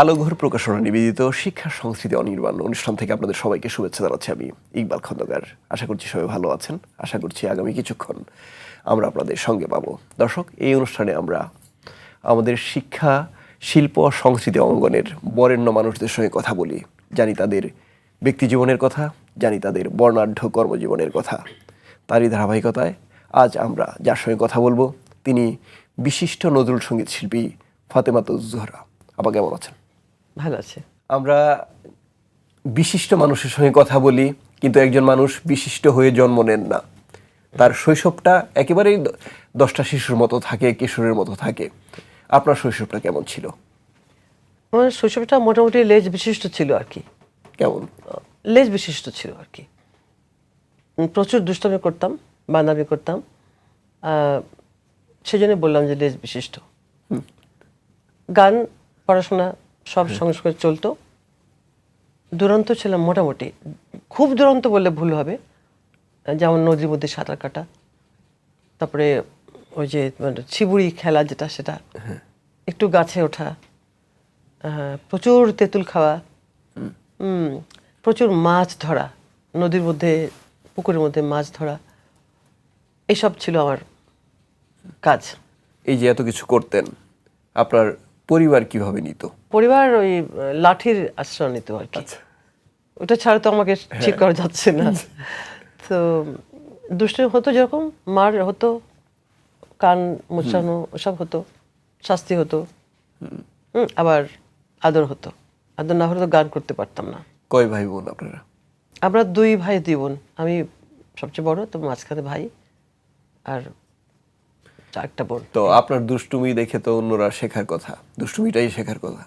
আলোঘর প্রকাশনা নিবেদিত শিক্ষা সংস্কৃতি অনির্বাণ অনুষ্ঠান থেকে আপনাদের সবাইকে শুভেচ্ছা জানাচ্ছি আমি ইকবাল খন্দকার। আশা করছি সবাই ভালো আছেন। আশা করছি আগামী কিছুক্ষণ আমরা আপনাদের সঙ্গে পাবো। দর্শক, এই অনুষ্ঠানে আমরা আমাদের শিক্ষা শিল্প সংস্কৃতি অঙ্গনের বরেণ্য মানুষদের সঙ্গে কথা বলি, জানি তাদের ব্যক্তি জীবনের কথা, জানি তাদের বর্ণাঢ্য কর্মজীবনের কথা। তারই ধারাবাহিকতায় আজ আমরা যার সঙ্গে কথা বলবো তিনি বিশিষ্ট নজরুল সঙ্গীত শিল্পী ফাতেমাতুজ জোহরা। আপা কেমন আছেন? ভালো আছে। আমরা বিশিষ্ট মানুষের সঙ্গে কথা বলি, কিন্তু একজন মানুষ বিশিষ্ট হয়ে জন্ম নেন না। তার শৈশবটা একেবারেই 10টা শিশুর মতো থাকে, কিশোরের মতো থাকে। আপনার শৈশবটা কেমন ছিল? আমার শৈশবটা মোটামুটি লেজ বিশিষ্ট ছিল আর কি। কেমন? লেজ বিশিষ্ট ছিল আর কি। প্রচুর দুষ্টামি করতাম, বান্দামি করতাম, সেই জন্য বললাম যে লেজ বিশিষ্ট। গান, পড়াশোনা সব সঙ্গে সঙ্গে চলতো। দুরন্ত ছিলাম মোটামুটি, খুব দুরন্ত বললে ভুল হবে। যেমন নদীর মধ্যে সাঁতার কাটা, তারপরে ওই যে ছিবুড়ি খেলা যেটা সেটা, একটু গাছে ওঠা, প্রচুর তেঁতুল খাওয়া, প্রচুর মাছ ধরা, নদীর মধ্যে পুকুরের মধ্যে মাছ ধরা, এইসব ছিল আমার কাজ। এই যে এত কিছু করতেন, আপনার পরিবার কিভাবে নিত? পরিবার ওই লাঠির আশ্রয় নিত আর কি। ওটা ছাড়া তো আমাকে ঠিক করা যাচ্ছে না। তো দুষ্টুমি হতো, যেরকম মার হতো, কান মোছানো ওসব হতো, শাস্তি হতো, আবার আদর হতো। আদর না হলে তো গান করতে পারতাম না। কয় ভাই বোন আপনারা? আমরা 2 ভাই 2 বোন। আমি সবচেয়ে বড়, তো মাঝখানে ভাই আর একটা বোন। তো আপনার দুষ্টুমি দেখে তো অন্যরা শেখার কথা, দুষ্টুমিটাই শেখার কথা।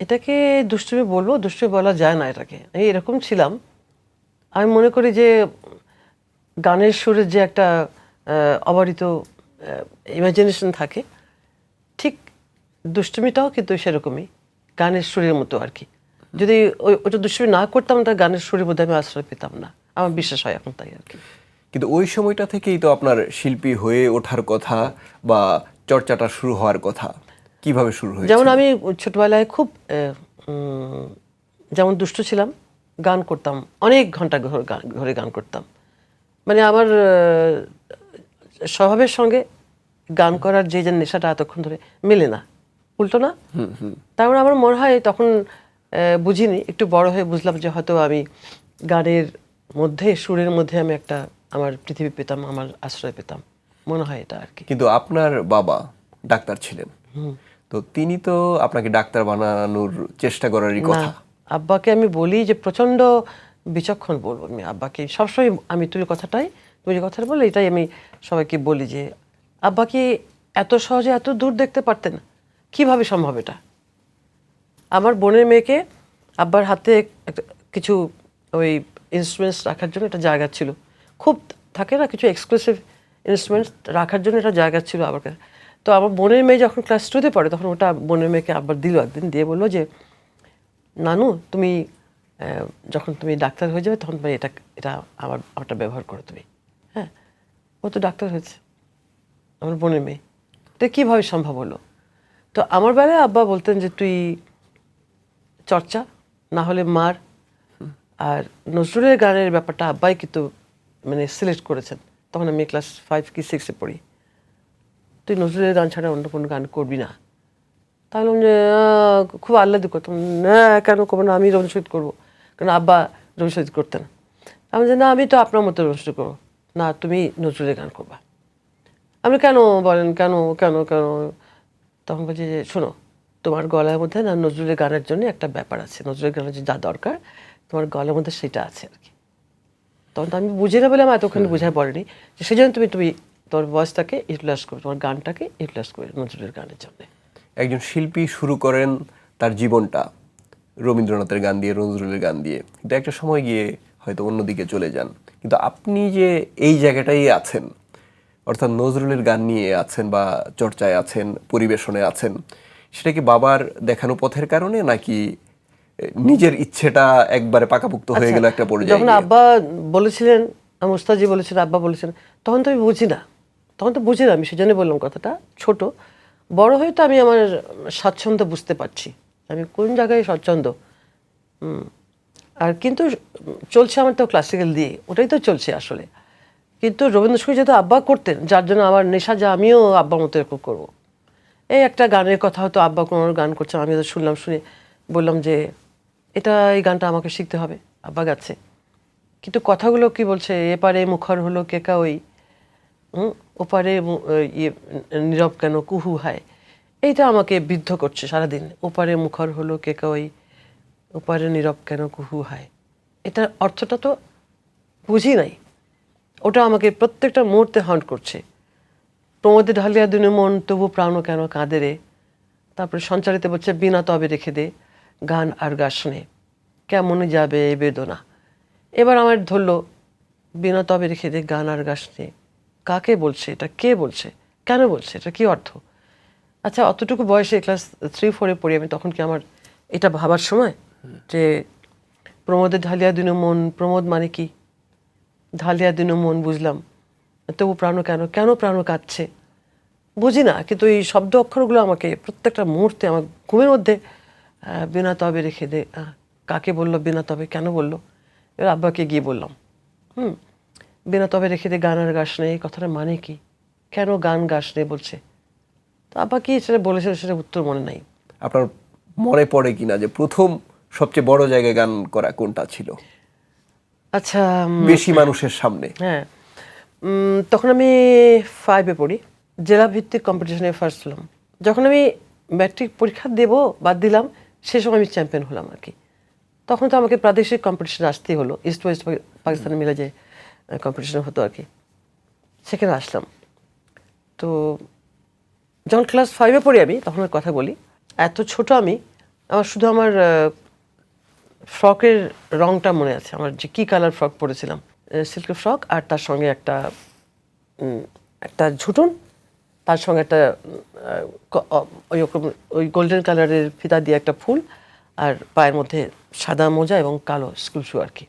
এটাকে দুষ্টুমি বলবো? দুষ্টুমি বলা যায় না এটাকে। আমি এরকম ছিলাম, আমি মনে করি যে গানের সুরের যে একটা অবারিত ইমাজিনেশন থাকে, ঠিক দুষ্টুমিটাও কিন্তু সেরকমই, গানের সুরের মতো আর কি। যদি ওটা দুষ্টুমি না করতাম, তাহলে গানের সুরের মধ্যে আমি আশ্রয় পেতাম না, আমার বিশ্বাস হয় এখন তাই আর কি। কিন্তু ওই সময়টা থেকেই তো আপনার শিল্পী হয়ে ওঠার কথা বা চর্চাটা শুরু হওয়ার কথা। কিভাবে শুরু হয়েছিল? যেমন আমি ছোটবেলায় খুব যেমন দুষ্ট ছিলাম, গান করতাম অনেক ঘন্টা ঘরে গান করতাম। মানে আমার স্বভাবের সঙ্গে গান করার যে নেশাটা এতক্ষণ ধরে মেলে না, উল্টো না। তারপরে আমার মনে হয় তখন বুঝিনি, একটু বড় হয়ে বুঝলাম যে হয়তো আমি গানের মধ্যে, সুরের মধ্যে আমি একটা আমার পৃথিবী পেতাম, আমার আশ্রয় পেতাম, মনে হয় এটা আর কি। কিন্তু আপনার বাবা ডাক্তার ছিলেন, তো তিনি তো আপনাকে ডাক্তার বানানোর চেষ্টা করারই না, কথা। আব্বাকে আমি বলি যে প্রচন্ড বিচক্ষণ বলবো আমি আব্বাকে সবসময়। আমি তুমি যে কথাটা বললে, এটাই আমি সবাইকে বলি যে আব্বা কি এত সহজে এত দূর দেখতে পারতেন? কিভাবে সম্ভব এটা? আমার বোনের মেয়েকে আব্বার হাতে কিছু ওই ইনস্ট্রুমেন্টস রাখার জন্য একটা জায়গা ছিল, খুব থাকে না কিছু এক্সক্লুসিভ ইনস্ট্রুমেন্টস রাখার জন্য একটা জায়গা ছিল আবার কাছে। তো আমার বোনের মেয়ে যখন ক্লাস 2-তে পড়ে, তখন ওটা বোনের মেয়েকে আব্বার দিল একদিন, দিয়ে বললো যে নানু, তুমি যখন তুমি ডাক্তার হয়ে যাবে তখন তুমি এটা এটা আমারটা ব্যবহার করো তুমি। হ্যাঁ, ও তো ডাক্তার হয়েছে, আমার বোনের মেয়ে, এটা কীভাবে সম্ভব হলো? তো আমার বেলায় আব্বা বলতেন যে তুই চর্চা না হলে মার। আর নজরুলের গানের ব্যাপারটা আব্বাই কিন্তু মানে সিলেক্ট করেছেন। তখন আমি ক্লাস 5 কি 6-এ পড়ি। তুই নজরুলের গান ছাড়া অন্য কোনো গান করবি না। তাহলে যে খুব আহ্লাদি করতাম, না কেন করবো না, আমি রবীন্দ্রসঙ্গীত করবো, কারণ আব্বা রবীন্দ্রসঙ্গীত করতেন। আমি যে না, আমি তো আপনার মতো রবীন্দ্রসঙ্গীত করবো না, তুমি নজরুলের গান করবা। আপনি কেন বলেন, কেন কেন কেন? তখন বলছি যে শোনো, তোমার গলার মধ্যে না নজরুলের গানের জন্য একটা ব্যাপার আছে, নজরুলের গানের যা দরকার তোমার গলার মধ্যে সেটা আছে আর কি। তখন তো আমি বুঝি না বলে আমার এতক্ষণ বোঝায় পড়েনি, যে সেই জন্য তুমি তোমার ভয়েসটাকে ইউটিলাইজ করো, তোমার গানটাকে ইউটিলাইজ করে নজরুলের গানের জন্য। একজন শিল্পী শুরু করেন তার জীবনটা রবীন্দ্রনাথের গান দিয়ে, নজরুলের গান দিয়ে, কিন্তু একটা সময় গিয়ে হয়তো অন্যদিকে চলে যান। কিন্তু আপনি যে এই জায়গাটাই আছেন, অর্থাৎ নজরুলের গান নিয়ে আছেন বা চর্চায় আছেন, পরিবেশনে আছেন, সেটা কি বাবার দেখানো পথের কারণে, নাকি নিজের ইচ্ছেটা একবারে পাকাপোক্ত হয়ে গেল একটা পর্যায়ে? যখন আব্বা বলেছিলেন, মুস্তাজি বলেছিলেন, আব্বা বলেছিলেন, তখন তো আমি বুঝি না, আমি সেজন্য বললাম কথাটা ছোট। বড় হয়ে তো আমি আমার স্বাচ্ছন্দ্য বুঝতে পারছি আমি কোন জায়গায় স্বচ্ছন্দ। আর কিন্তু চলছে আমার তো ক্লাসিক্যাল দিয়ে, ওটাই তো চলছে আসলে। কিন্তু রবীন্দ্রসঙ্গীত যেহেতু আব্বা করতেন, যার জন্য আমার নেশা যে আমিও আব্বার মতো এরকম করবো। এই একটা গানের কথা হয়তো আব্বা কোনো গান করছে, আমি তো শুনলাম, শুনে বললাম যে এই গানটা আমাকে শিখতে হবে। আব্বা গাচ্ছে, কিন্তু কথাগুলো কি বলছে, এপারে মুখর হলো কেকা ওই, ওপারে ইয়ে নীরব কেন কুহু হায়, এইটা আমাকে বিদ্ধ করছে সারাদিন। ওপারে মুখর হলো কেকা ওই, ওপারে নীরব কেন কুহু হায়, এটার অর্থটা তো বুঝি নাই। ওটা আমাকে প্রত্যেকটা মুহূর্তে হন্ট করছে। প্রমোদে ঢালিয়া দিনে মন তবু প্রাণ কেন কাঁদে রে। তারপরে সঞ্চারিতে বলছে বিনা তবে রেখে দে গান আর গা শুনে, কেমন যাবে এই বেদনা। এবার আমার ধরলো বিনা তবে রেখে দে গান আর গা শুনে, কাকে বলছে এটা, কে বলছে, কেন বলছে, এটা কি অর্থ? আচ্ছা, অতটুকু বয়সে ক্লাস 3-4 পড়ি আমি, তখন কি আমার এটা ভাবার সময় যে প্রমোদে ঢালিয়া দিনে মন, প্রমোদ মানে কি, ঢালিয়া দিনে মন বুঝলাম, তবু প্রাণ কেন, কেন প্রাণ কাঁদছে বুঝি না। কিন্তু এই শব্দ অক্ষরগুলো আমাকে প্রত্যেকটা মুহূর্তে আমার ঘুমের মধ্যে বিনা তবে রেখে দে, কাকে বললো বিনা তবে, কেন বললো? এবার আব্বাকে গিয়ে বললাম, বিনা তবে রেখে দে গান আর গাস নেই, এই কথাটা মানে কি, কেন গান গাস নেই বলছে? তো আব্বা কি সেটা বলেছিল, সেটা উত্তর মনে নাই। আপনার মনে পড়ে কিনা যে প্রথম সবচেয়ে বড় জায়গায় গান করা কোনটা ছিল, আচ্ছা, বেশি মানুষের সামনে? হ্যাঁ, তখন আমি 5-এ পড়ি, জেলা ভিত্তিক কম্পিটিশনে ফার্স্ট হলাম। যখন আমি ম্যাট্রিক পরীক্ষা দেব বা দিলাম, সে সময় আমি চ্যাম্পিয়ন হলাম আর কি। তখন তো আমাকে প্রাদেশিক কম্পিটিশনে আসতেই হলো, ইস্ট ওয়েস্ট পাকিস্তানে মিলে যে কম্পিটিশন হতো আর কি, সেখানে আসলাম। তো যখন ক্লাস 5-এ পড়ি আমি, তখন আমি কথা বলি, এত ছোট আমি, আমার শুধু আমার ফ্রকের রংটা মনে আছে, আমার যে কী কালার ফ্রক পরেছিলাম, সিল্কের ফ্রক, আর তার সঙ্গে একটা ঝুটুন, তার সঙ্গে একটা ওই গোল্ডেন কালারের ফিতা দিয়ে একটা ফুল, আর পায়ের মধ্যে সাদা মোজা এবং কালো স্কুল শু আর কি।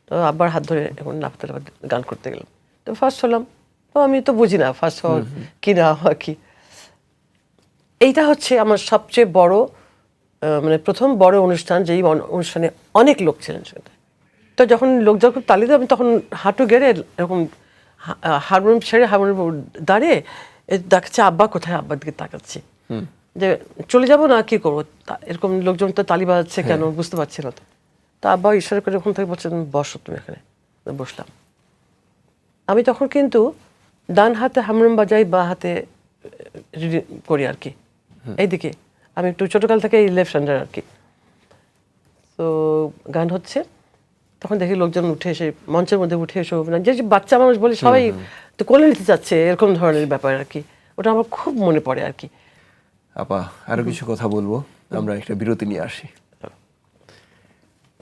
তো আব্বার হাত ধরে এখন নাপতে গান করতে গেলাম, তো ফার্স্ট হলাম। তো আমি তো বুঝি না ফার্স্ট হওয়ার কি না হওয়া কি। এইটা হচ্ছে আমার সবচেয়ে বড় মানে প্রথম বড় অনুষ্ঠান, যেই অনুষ্ঠানে অনেক লোক ছিলেন সেটা। তো যখন লোক যখন তালি দেয়, আমি তখন হাঁটু গেড়ে এরকম হারমোনিয়াম ছেড়ে হারমোনিয়াম দাঁড়িয়ে দেখাচ্ছে আব্বা কোথায়, আব্বার দিকে তাকাচ্ছি যে চলে যাব না কি করবো, এরকম লোকজন তো তালি বাজাচ্ছে কেন বুঝতে পারছি না। তো আব্বা ইশারা করে ওখান থেকে বলছেন বসো তুমি এখানে। বসলাম। আমি তখন কিন্তু ডান হাতে হারমোনিয়াম বাজাই, বা হাতে করি আর কি, এইদিকে আমি একটু ছোটকাল থেকে লেফট হ্যান্ডার আর কি। তো গান হচ্ছে, তখন দেখি লোকজন উঠে এসে মঞ্চের মধ্যে উঠে এসে, যে বাচ্চা মানুষ বলি সবাই তো কোলে নিতে চাচ্ছে, এরকম ধরনের ব্যাপার আর কি। ওটা আমার খুব মনে পড়ে আর কি। আপা, আরো কিছু কথা বলবো, আমরা একটা বিরতি নিয়ে আসি।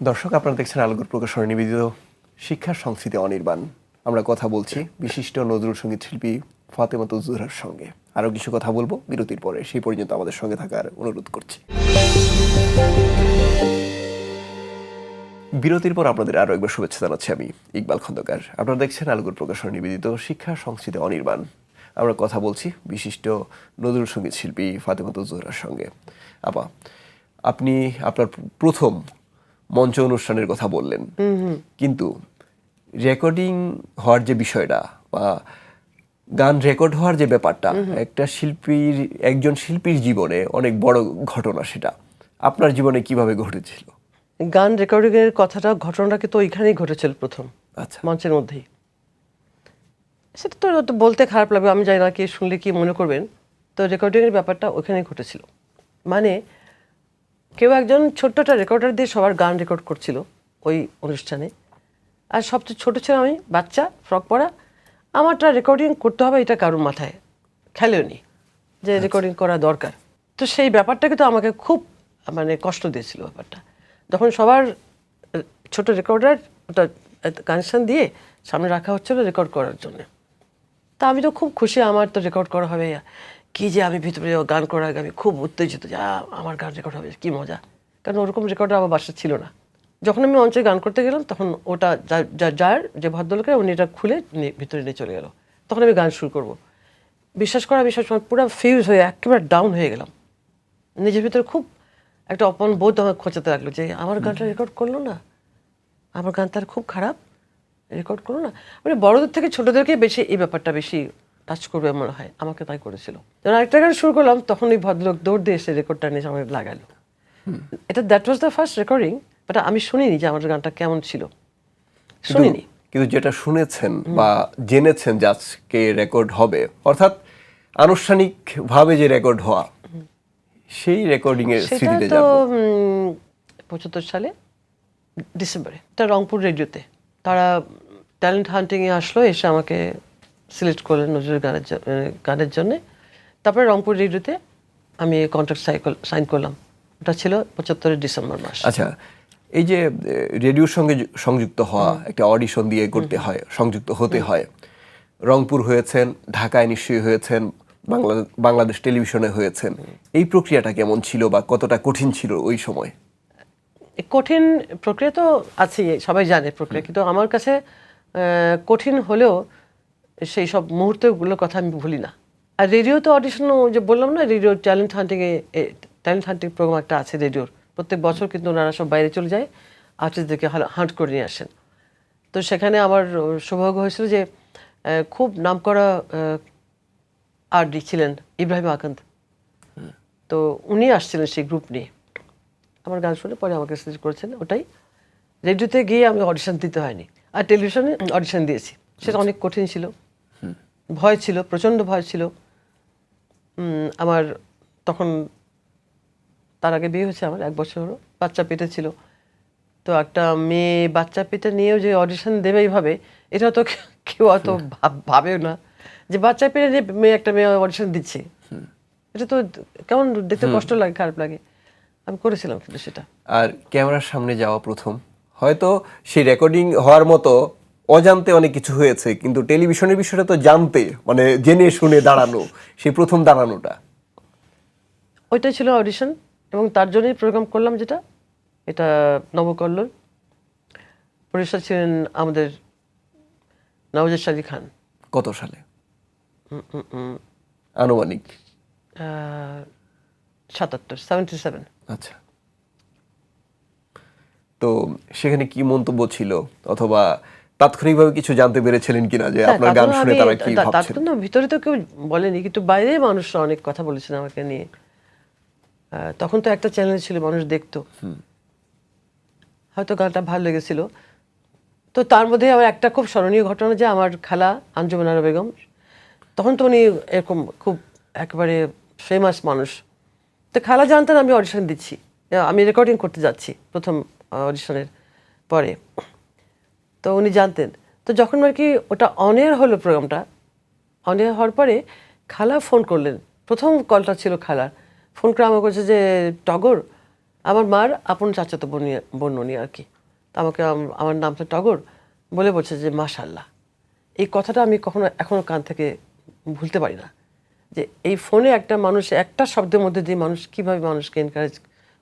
দর্শক, আপনারা দেখছেন আলোকর প্রকাশনা নিবেদিত শিক্ষা সংস্কৃতি অনির্বাণ। আমরা কথা বলছি বিশিষ্ট নজরুল সঙ্গীত শিল্পী ফাতেমা জোহরার সঙ্গে। আরো কিছু কথা বলবো বিরতির পরে, সেই পর্যন্ত আমাদের সঙ্গে থাকার অনুরোধ করছি। বিরতির পর আপনাদের আরো একবার শুভেচ্ছা জানাচ্ছি আমি ইকবাল খন্দকার। আপনারা দেখছেন আলোকর প্রকাশনা নিবেদিত শিক্ষা সংস্কৃতি অনির্বাণ। আমরা কথা বলছি বিশিষ্ট নজরুল সঙ্গীত শিল্পী ফাতেমা জোহরার সঙ্গে। আপা, আপনি আপনার প্রথম মঞ্চ অনুষ্ঠানের কথা বললেন, কিন্তু রেকর্ডিং হওয়ার যে বিষয়টা বা গান রেকর্ড হওয়ার যে ব্যাপারটা, একজন শিল্পীর জীবনে অনেক বড় ঘটনা। সেটা আপনার জীবনে কিভাবে ঘটেছিল? গান রেকর্ডিং এর ঘটনাটা কিন্তু ওইখানেই ঘটেছিল প্রথম, আচ্ছা, মঞ্চের মধ্যেই। সেটা তো বলতে খারাপ লাগবে, আমি জানি না কি শুনলে কি মনে করবেন। তো রেকর্ডিং এর ব্যাপারটা ওইখানেই ঘটেছিল। মানে কেউ একজন ছোট্ট একটা রেকর্ডার দিয়ে সবার গান রেকর্ড করছিল ওই অনুষ্ঠানে, আর সবচেয়ে ছোট ছিল আমি, বাচ্চা, ফ্রক পরা। আমারটা রেকর্ডিং করতে হবে এটা কারোর মাথায় খেলেও নি যে রেকর্ডিং করা দরকার। তো সেই ব্যাপারটা কিন্তু আমাকে খুব মানে কষ্ট দিয়েছিল ব্যাপারটা, যখন সবার ছোট রেকর্ডার ওটা কানেকশান দিয়ে সামনে রাখা হচ্ছিল রেকর্ড করার জন্য। তা আমি তো খুব খুশি, আমার তো রেকর্ড করা হবে, কি যে আমি ভিতরে গান করার আগে আমি খুব উত্তেজিত যে আমার গান রেকর্ড হবে, কি মজা। কারণ ওরকম রেকর্ডার আমার বাসা ছিল না। যখন আমি মঞ্চে গান করতে গেলাম, তখন ওটা যার যে ভদ্রলোকের, উনি এটা খুলে ভিতরে নিয়ে চলে গেল। তখন আমি গান শুরু করব, বিশ্বাস করা পুরো ফিউজ হয়ে একেবারে ডাউন হয়ে গেলাম। নিজের ভিতরে খুব একটা অপমান বোধ আমার খোঁচাতে লাগলো যে আমার গানটা রেকর্ড করলো না, আমার গান তার খুব খারাপ, রেকর্ড করলো না। মানে বড়দের থেকে ছোটদেরকে বেশি এই ব্যাপারটা বেশি টাচ করবে মনে হয়, আমাকে তাই করেছিল। যখন আরেকটা গান শুরু করলাম তখন ওই ভদ্রলোক দৌড় দিয়ে এসে রেকর্ডটা নিয়ে আমার লাগালো। এটা that was the first recording, but আমি শুনিনি যে আমার গানটা কেমন ছিল, শুনিনি। কিন্তু যেটা শুনেছেন বা জেনেছেন যে আজকে রেকর্ড হবে, অর্থাৎ আনুষ্ঠানিকভাবে যে রেকর্ড হওয়া, সেই রেকর্ডিং এর সেটা স্মৃতিতে তো যাব। 75 সালে ডিসেম্বরে, এটা রংপুর রেডিওতে তারা ট্যালেন্ট হান্টিংয়ে আসলো, এসে আমাকে সিলেক্ট করলেন নজরুল গানের জন্যে। তারপরে রংপুর রেডিওতে আমি কন্ট্রাক্ট সাইন করলাম, ওটা ছিল 75 ডিসেম্বর মাস। আচ্ছা, এই যে রেডিওর সঙ্গে সংযুক্ত হওয়া, একটা অডিশন দিয়ে করতে হয়, সংযুক্ত হতে হয়। রংপুর হয়েছেন, ঢাকায় নিশ্চয়ই হয়েছেন, বাংলাদেশ টেলিভিশনে হয়েছেন। এই প্রক্রিয়াটা কেমন ছিল বা কতটা কঠিন ছিল ওই সময়? কঠিন প্রক্রিয়া তো আছেই, সবাই জানে প্রক্রিয়া, কিন্তু আমার কাছে কঠিন হলেও সেই সব মুহূর্তগুলোর কথা আমি ভুলি না। আর রেডিওতে অডিশন, যে বললাম না, রেডিও ট্যালেন্ট হান্টিং প্রোগ্রাম একটা আছে রেডিওর, প্রত্যেক বছর কিন্তু ওনারা সব বাইরে চলে যায়, আর্টিস্টদেরকে হান্ট করে নিয়ে আসেন। তো সেখানে আমার সৌভাগ্য হয়েছিল যে খুব নামকরা আরডি ছিলেন ইব্রাহিম আকান্ত, তো উনি আসছিলেন সেই গ্রুপ নিয়ে। আমার গান শুনে পরে আমাকে সিলেক্ট করেছেন। ওটাই রেডিওতে গিয়ে আমি অডিশন দিতে হয়নি, আর টেলিভিশনে অডিশন দিয়েছি। সেটা অনেক কঠিন ছিল, ভয় ছিল, প্রচণ্ড ভয় ছিল। আমার তখন, তার আগে বিয়ে হয়েছে আমার, 1 বছরও, বাচ্চা পেটে ছিল। তো একটা মেয়ে বাচ্চা পেটে নিয়েও যে অডিশন দেবে এইভাবে, এটা তো কেউ অত ভাবেও না যে বাচ্চা পেটে নিয়ে একটা মেয়ে অডিশন দিচ্ছে। এটা তো কেমন দেখতে কষ্ট লাগে, খারাপ লাগে। আমি করেছিলাম কিন্তু সেটা। আর ক্যামেরার সামনে যাওয়া প্রথম, হয়তো সেই রেকর্ডিং হওয়ার মতো অজান্তে অনেক কিছু হয়েছে, কিন্তু টেলিভিশনের বিষয়টা তো জানতে, মানে জেনে শুনে দাঁড়ানো, সেই প্রথম দাঁড়ানোটা। ওইটাই ছিল অডিশন, এবং তার জন্যই প্রোগ্রাম করলাম যেটা, এটা নবকল্লোল। প্রডিউসার ছিলেন আমাদের নওয়াজেদ সাদি খান। কত সালে আনুমানিক? 77। আচ্ছা, তো সেখানে কি মন্তব্য ছিল, অথবা তাৎক্ষণিকভাবে কিছু জানতে পেরেছিলেন কিনা যে আপনার গান শুনে তারা কি তার ভাবছেন? জন্য ভিতরে তো কেউ বলেনি, কিন্তু বাইরে মানুষরা অনেক কথা বলেছেন আমাকে নিয়ে। তখন তো একটা চ্যানেল ছিল, মানুষ দেখতো, হয়তো গানটা ভালো লেগেছিল। তো তার মধ্যে আমার একটা খুব স্মরণীয় ঘটনা, যে আমার খালা আঞ্জুমান আরা বেগম, তখন তো উনি এরকম খুব একেবারে ফেমাস মানুষ। তো খালা জানতেন আমি অডিশন দিচ্ছি, আমি রেকর্ডিং করতে যাচ্ছি প্রথম অডিশনের পরে। তো উনি জানতেন। তো যখন আর কি ওটা অন এয়ার হলো, প্রোগ্রামটা অন এয়ার হওয়ার পরে খালা ফোন করলেন। প্রথম কলটা ছিল খালার। ফোন করে আমাকে বলছে যে টগর, আমার মার আপন চাচাতো বোন উনি আর কি। তো আমাকে আমার নাম তো টগর বলে বলছে যে মাশাআল্লাহ। এই কথাটা আমি এখনো কান থেকে ভুলতে পারি না, যে এই ফোনে একটা মানুষ একটা শব্দের মধ্যে দিয়ে মানুষ কিভাবে মানুষকে এনকারেজ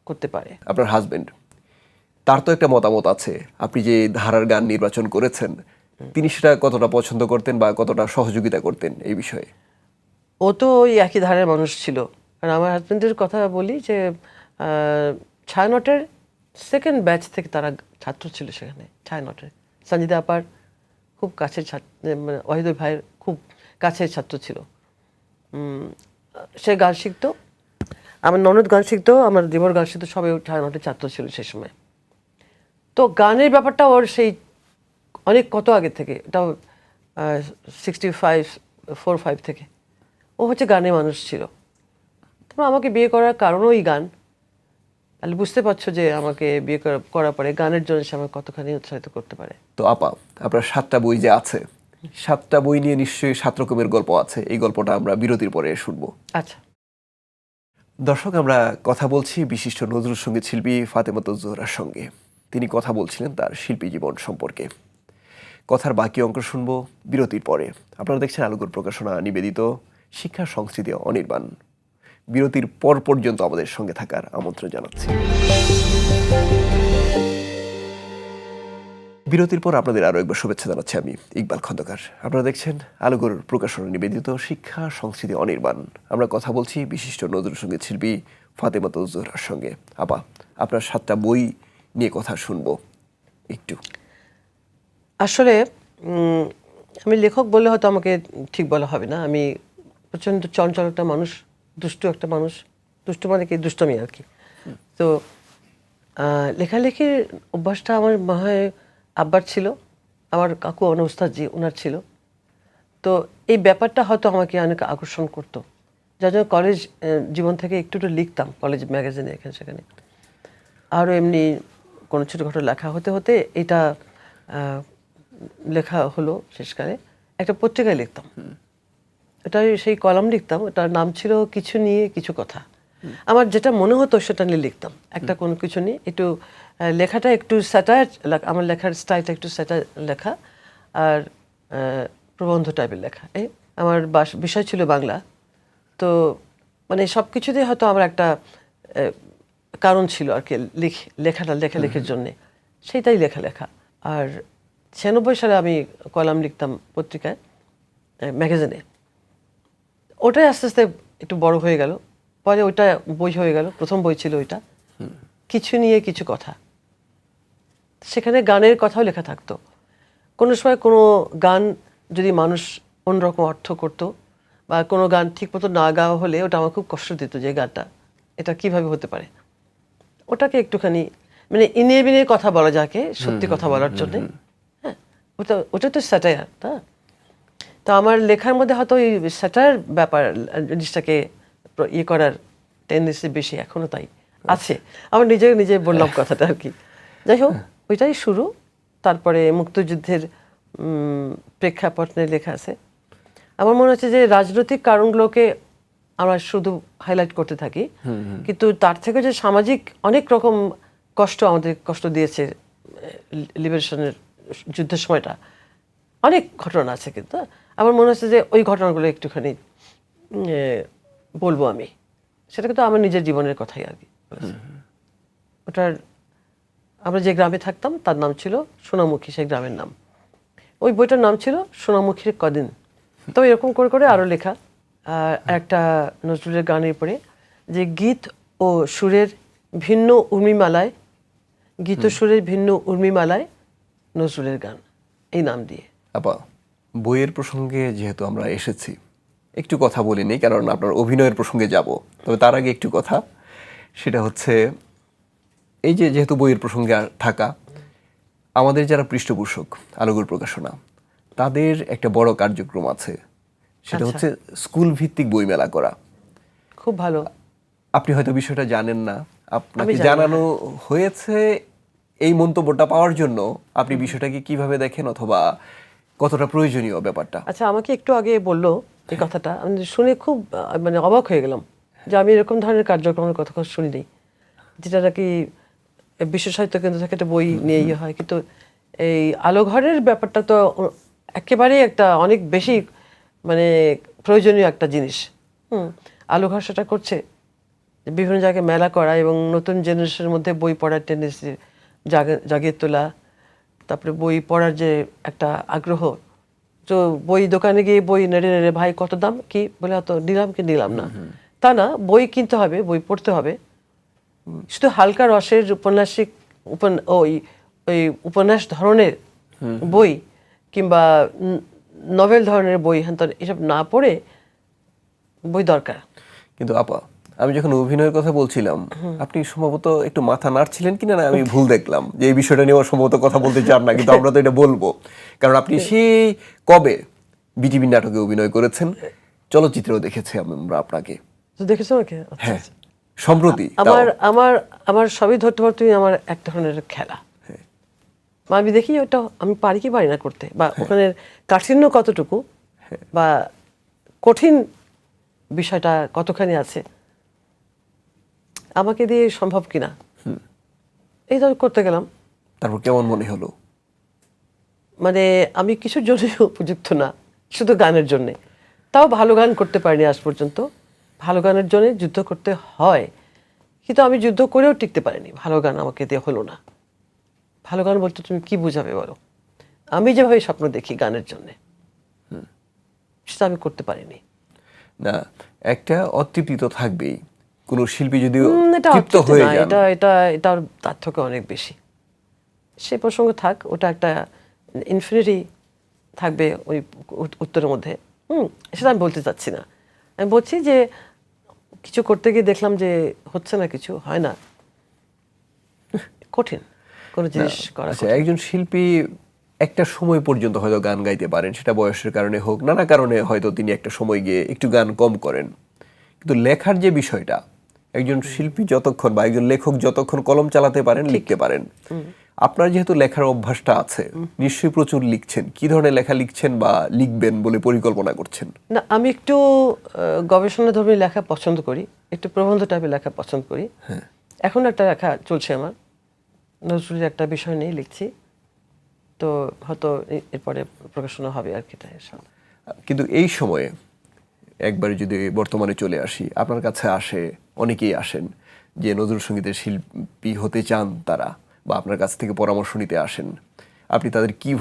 করতে পারে। আপনার হাজবেন্ড, তার তো একটা মতামত আছে, আপনি যে ধারার গান নির্বাচন করেছেন, তিনি সেটা কতটা পছন্দ করতেন বা কতটা সহযোগিতা করতেন এই বিষয়ে? ও তো ওই একই ধারের মানুষ ছিল। কারণ আমার হাজবেন্ডের কথা বলি যে ছায়ানটের সেকেন্ড ব্যাচ থেকে তারা ছাত্র ছিল সেখানে। ছায়ানটের সঞ্জিদা আপার খুব কাছের ছাত্র, মানে ওয়াহিদুল ভাইয়ের খুব কাছের ছাত্র ছিল। সে গান শিখতো, আমার ননদ গান শিখতো, আমার দেবর গান শিখতো, সবাই ছায়ানটের ছাত্র ছিল সেই সময়। তো গানের ব্যাপারটা ওর সেই অনেক কত আগে থেকে, এটাও 65 থেকে ও হচ্ছে গানের মানুষ ছিল। তারপর আমাকে বিয়ে করার কারণও ওই গান। তাহলে বুঝতে পারছো যে আমাকে বিয়ে করার পরে গানের জন্য সে আমাকে কতখানি উৎসাহিত করতে পারে। তো আপা, আপনার 7টা বই যে আছে, 7টা বই নিয়ে নিশ্চয়ই 7 রকমের গল্প আছে। এই গল্পটা আমরা বিরতির পরে শুনবো। আচ্ছা, দর্শক, আমরা কথা বলছি বিশিষ্ট নজরুল সঙ্গীত শিল্পী ফাতেমাতুজ জোহরার সঙ্গে। তিনি কথা বলছিলেন তার শিল্পী জীবন সম্পর্কে। কথার বাকি অংশ শুনবো বিরতির পরে। আপনারা দেখছেন আলোকর প্রকাশনা নিবেদিত শিক্ষা সংস্কৃতি অনির্বাণ। বিরতির পর পর্যন্ত আমাদের সঙ্গে থাকার আমন্ত্রণ জানাচ্ছি। বিরতির পর আপনাদের আরও একবার শুভেচ্ছা জানাচ্ছি আমি ইকবাল খন্দকার। আপনারা দেখছেন আলোকর প্রকাশনা নিবেদিত শিক্ষা সংস্কৃতি অনির্বাণ। আমরা কথা বলছি বিশিষ্ট নজরুল সঙ্গীত শিল্পী ফাতেমা জোহরার সঙ্গে। আপা, আপনার 7টা বই নিয়ে কথা শুনবো একটু। আসলে আমি লেখক বললে হয়তো আমাকে ঠিক বলা হবে না। আমি প্রচণ্ড চঞ্চল একটা মানুষ, দুষ্টু একটা মানুষ। দুষ্টু মানে কি, দুষ্টমি আর কি। তো লেখালেখির অভ্যাসটা আমার মনে হয় আব্বার ছিল, আমার কাকু ওস্তাদজি ওনার ছিল। তো এই ব্যাপারটা হয়তো আমাকে অনেক আকর্ষণ করতো, যার জন্য কলেজ জীবন থেকে একটু একটু লিখতাম, কলেজ ম্যাগাজিনে এখানে সেখানে। আরও এমনি কোনো ছোটোখাটো লেখা হতে হতে এটা লেখা হলো শেষকালে। একটা পত্রিকায় লিখতাম, এটাই সেই কলাম লিখতাম, ওটার নাম ছিল কিছু নিয়ে কিছু কথা। আমার যেটা মনে হতো সেটা নিয়ে লিখতাম, একটা কোনো কিছু নিয়ে একটু লেখাটা একটু স্যাটায়ার, আমার লেখার স্টাইলটা একটু স্যাটায়ার লেখা আর প্রবন্ধ টাইপের লেখা। এই আমার বিষয় ছিল বাংলা। তো মানে সব কিছুতেই হয়তো আমার একটা কারণ ছিল আর কি, লেখালেখির জন্যে, সেইটাই লেখা। আর 96 সালে আমি কলাম লিখতাম পত্রিকায়, ম্যাগাজিনে। ওটাই আস্তে আস্তে একটু বড় হয়ে গেল, পরে ওইটা বই হয়ে গেল। প্রথম বই ছিল ওইটা, কিছু নিয়ে কিছু কথা। সেখানে গানের কথাও লেখা থাকতো। কোনো সময় কোনো গান যদি মানুষ অন্যরকম অর্থ করতো, বা কোনো গান ঠিক মতো না গাওয়া হলে ওটা আমার খুব কষ্ট দিত, যে গানটা এটা কিভাবে হতে পারে। ওটাকে একটুখানি মানে ইনিয়ে বিনিয়ে কথা বলা, যাকে সত্যি কথা বলার জন্যে, হ্যাঁ, ওটা তো স্যাটায়ার। তো আমার লেখার মধ্যে হয়তো ওই স্যাটায়ার ব্যাপার জিনিসটাকে ইয়ে করার টেন্ডেন্সি বেশি, এখনো তাই আছে। আমার নিজে বললাম কথাটা আর কি। যাই হোক, ওইটাই শুরু। তারপরে মুক্তিযুদ্ধের প্রেক্ষাপট নিয়ে লেখা আছে। আমার মনে হচ্ছে যে রাজনৈতিক কারণগুলোকে আমরা শুধু হাইলাইট করতে থাকি, কিন্তু তার থেকে যে সামাজিক অনেক রকম আমাদের কষ্ট দিয়েছে লিবারেশনের যুদ্ধের সময়টা, অনেক ঘটনা আছে। কিন্তু আমার মনে হচ্ছে যে ওই ঘটনাগুলো একটুখানি বলবো আমি। সেটা কিন্তু আমার নিজের জীবনের কথাই আর কি। ওটার, আমরা যে গ্রামে থাকতাম তার নাম ছিল সোনামুখী, সেই গ্রামের নাম। ওই বইটার নাম ছিল সোনামুখীর কদিন। তো এরকম করে করে আরও লেখা। একটা নজরুলের গানের পরে, যে গীত ও সুরের ভিন্ন উর্মিমালায়, গীত ও সুরের ভিন্ন উর্মিমালায় নজরুলের গান, এই নাম দিয়ে। আপা, বইয়ের প্রসঙ্গে যেহেতু আমরা এসেছি, একটু কথা বলিনি, কারণ আপনার অভিনয়ের প্রসঙ্গে যাব। তবে তার আগে একটু কথা, সেটা হচ্ছে এই যে যেহেতু বইয়ের প্রসঙ্গে থাকা, আমাদের যারা পৃষ্ঠপোষক আলোগোল প্রকাশনা, তাদের একটা বড় কার্যক্রম আছে, সেটা হচ্ছে স্কুল ভিত্তিক বইমেলা করা। খুব ভালো। আপনি হয়তো বিষয়টা জানেন না, আপনাকে জানানো হয়েছে এই মন্তব্যটা পাওয়ার জন্য। আপনি বিষয়টাকে কিভাবে দেখেন, অথবা কতটা প্রয়োজনীয় ব্যাপারটা? আচ্ছা, আমাকে একটু আগে বললো এই কথাটা, আমি শুনে খুব মানে অবাক হয়ে গেলাম যে আমি এরকম ধরনের কার্যক্রমের কথা শুনিনি, যেটা নাকি বিশ্ব সাহিত্য কেন্দ্র থেকে একটা বই নিয়ে ইয়ে হয়। কিন্তু এই আলোঘরের ব্যাপারটা তো একেবারেই একটা অনেক বেশি মানে প্রয়োজনীয় একটা জিনিস। আলোঘর সেটা করছে, বিভিন্ন জায়গায় মেলা করা এবং নতুন জেনারেশনের মধ্যে বই পড়ার টেন্ডেন্সি জাগিয়ে তোলা। তারপরে বই পড়ার যে একটা আগ্রহ, তো বই দোকানে গিয়ে বই নেড়ে নেড়ে, ভাই কত দাম, কি বলে, অত নিলাম কি নিলাম না, তা না, বই কিনতে হবে, বই পড়তে হবে। শুধু হালকা রসের উপন্যাসিক ওই উপন্যাস ধরনের বই কিংবা নভেল ধরনের বই এসব না পড়ে বই দরকার। কিন্তু আপা, আমি যখন অভিনয়ের কথা বলছিলাম, আপনি সম্ভবত একটু মাথা নাড়ছিলেন কিনা, না আমি ভুল দেখলাম যে এই বিষয়টা নিয়ে সম্ভবত কথা বলতে চান না, কিন্তু আমরা তো এটা বলবো, কারণ আপনি সেই কবে বিটিভি নাটকে অভিনয় করেছেন, চলচ্চিত্রেও দেখেছি আমরা আপনাকে। তো দেখেছো নাকি? হ্যাঁ, সম্প্রতি। আমার আমার আমার সবই ধরতে পারতে আমার এক ধরনের খেলা। আমি দেখি ওটা আমি পারি কি পারি না করতে, বা ওখানে কাঠিন্য কতটুকু, বা কঠিন বিষয়টা কতখানি আছে, আমাকে দিয়ে সম্ভব কিনা, এই ধর করতে গেলাম। তারপর কেমন মনে হলো? মানে আমি কিছুর জন্য উপযুক্ত না, শুধু গানের জন্যে। তাও ভালো গান করতে পারিনি আজ পর্যন্ত। ভালো গানের জন্য যুদ্ধ করতে হয়, কিন্তু আমি যুদ্ধ করেও টিকতে পারিনি। ভালো গান আমাকে দিয়ে হলো না। ভালো গান বলতে তুমি কি বুঝাবে বলো? আমি যেভাবে স্বপ্ন দেখি গানের জন্যে, সেটা আমি করতে পারিনি। না, একটা অতৃপ্তি তো থাকবেই। কোনো শিল্পী যদিও এটা তৃপ্ত অর্থিত হয়ে না, যান, এটার তার থেকে অনেক বেশি। সে প্রসঙ্গ থাক, ওটা একটা ইনফিনিটি থাকবে ওই উত্তরের মধ্যে। সেটা আমি বলতে চাচ্ছি না। আমি বলছি যে কিছু করতে গিয়ে দেখলাম যে হচ্ছে না, কিছু হয় না, কঠিন কোনো জিনিস করা আচ্ছা, কঠিন। একজন শিল্পী একটা সময় পর্যন্ত হয়তো গান গাইতে পারেন, সেটা বয়সের কারণে হোক, নানা কারণে হয়তো তিনি একটা সময় গিয়ে একটু গান কম করেন, কিন্তু লেখার যে বিষয়টা, একজন শিল্পী যতক্ষণ বা একজন লেখক যতক্ষণ কলম চালাতে পারেন, লিখতে পারেন। আপনার যেহেতু লেখার অভ্যাসটা আছে, নিশ্চয়ই প্রচুর লিখছেন। কি ধরনের লেখা লিখছেন বা লিখবেন বলে পরিকল্পনা করছেন? না, আমি একটু গবেষণা ধর্মী লেখা পছন্দ করি, একটু প্রবন্ধ টাইপের লেখা পছন্দ করি। এখন একটা লেখা চলছে আমার, নজরুলের একটা বিষয় নিয়ে লিখছি, তো হয়তো এরপরে প্রকাশনা হবে আর কি, তাই ইনশাআল্লাহ। কিন্তু এই সময়ে একবার যদি বর্তমানে চলে আসি, আপনার কাছে অনেকেই আসেন যে নজরুল সঙ্গীতের শিল্পী হতে চান তারা, বা আপনার কাছ থেকে পরামর্শ নিতে আসেন, আপনি তাদের কি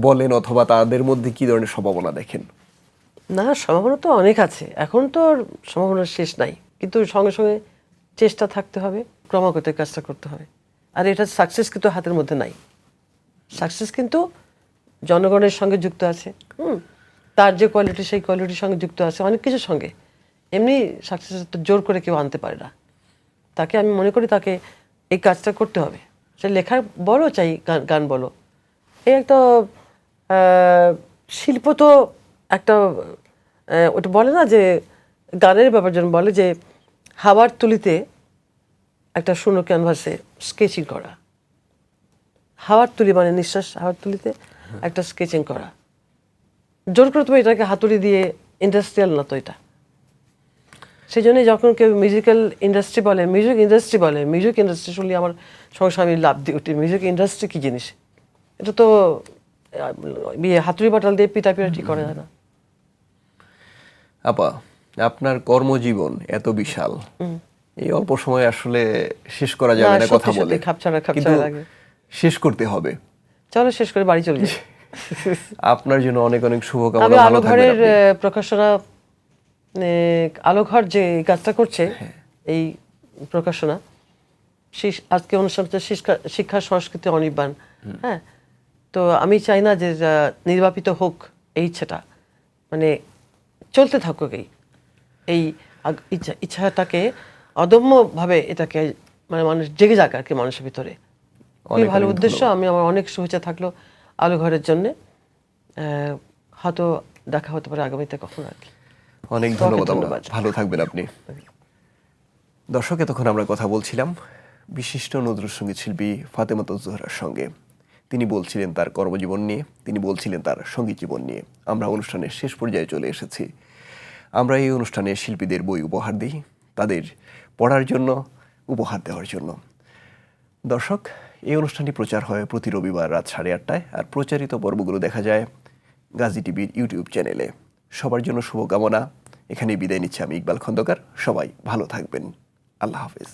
বলেন অথবা তাদের মধ্যে কি ধরনের সম্ভাবনা দেখেন? না, সম্ভাবনা তো অনেক আছে, এখন তো আর সম্ভাবনার শেষ নাই, কিন্তু সঙ্গে সঙ্গে চেষ্টা থাকতে হবে, ক্রমাগত কাজটা করতে হবে। আর এটা সাকসেস কিন্তু হাতের মধ্যে নাই, সাকসেস কিন্তু জনগণের সঙ্গে যুক্ত আছে। তার যে কোয়ালিটি, সেই কোয়ালিটির সঙ্গে যুক্ত আছে অনেক কিছুর সঙ্গে। এমনি সাকসেস তো জোর করে কেউ আনতে পারে না। তাকে আমি মনে করি তাকে এই কাজটা করতে হবে, সে লেখার বলো চাই গান বলো। এই একটা শিল্প তো একটা ওটা বলে না যে গানের ব্যাপার যেন বলে যে হাওয়ার তুলিতে একটা শূন্য ক্যানভাসে স্কেচিং করা। হাওয়ার তুলি মানে নিঃশ্বাস, হাওয়ার তুলিতে একটা স্কেচিং করা। জোর করে তুমি এটাকে হাতুড়ি দিয়ে, ইন্ডাস্ট্রিয়াল না তো এটা। সেই জন্যই যখন কেউ মিউজিক্যাল ইন্ডাস্ট্রি বলে, মিউজিক ইন্ডাস্ট্রি শুনলে আমার সঙ্গে আমি লাভ দিয়ে উঠি। মিউজিক ইন্ডাস্ট্রি কি জিনিস? এটা তো হাতুড়ি বাটাল দিয়ে পিটাপিটি করা যায় না। আপা, আপনার কর্মজীবন এত বিশাল, এই অল্প সময় আসলে শেষ করা যাবে না কথা সত্যি বলে, সত্যি খাপছাড়া কিন্তু লাগে। শেষ করতে হবে। চলো শেষ করে বাড়ি চলে যাই। আপনার জন্য অনেক অনেক আমি শুভকামনা, ভালো আলো থাকবেন ঘরের আপনি। প্রকাশনা, আলো ঘর যে এই কাজটা করছে, এই প্রকাশনা, আজকে অনুষ্ঠান হচ্ছে শিক্ষা সংস্কৃতি অনির্বাণ। হ্যাঁ, তো আমি চাই না যে নির্বাপিত হোক এই ইচ্ছাটা, মানে চলতে থাকুক এই ইচ্ছাটাকে অদম্যভাবে এটাকে, মানে মানুষ জেগে যাক আর কি মানুষের ভিতরে। খুবই অনেক ভালো অনেক উদ্দেশ্য। ধন্যবাদ। আমি আমার অনেক শুভেচ্ছা থাকলো আলো ঘরের জন্যে। হয়তো দেখা হতে পারে আগামীতে কখন আর কি। অনেক তোমাকে ধন্যবাদ আপা, ধন্যবাদ। ভালো থাকবেন আপনি। দর্শক, এতক্ষণ আমরা কথা বলছিলাম বিশিষ্ট নজরুল সঙ্গীত শিল্পী ফাতেমা জোহরার সঙ্গে। তিনি বলছিলেন তার কর্মজীবন নিয়ে, তিনি বলছিলেন তার সঙ্গীত জীবন নিয়ে। আমরা অনুষ্ঠানের শেষ পর্যায়ে চলে এসেছি। আমরা এই অনুষ্ঠানে শিল্পীদের বই উপহার দিই, তাদের পড়ার জন্য, উপহার দেওয়ার জন্য। দর্শক, এই অনুষ্ঠানটি প্রচার হয় প্রতি রবিবার রাত 8:30টায়, আর প্রচারিত পর্বগুলো দেখা যায় গাজী টিভির ইউটিউব চ্যানেলে। সবার জন্য শুভকামনা। এখানেই বিদায় নিচ্ছি আমি, ইকবাল খন্দকার। সবাই ভালো থাকবেন। আল্লাহ হাফেজ।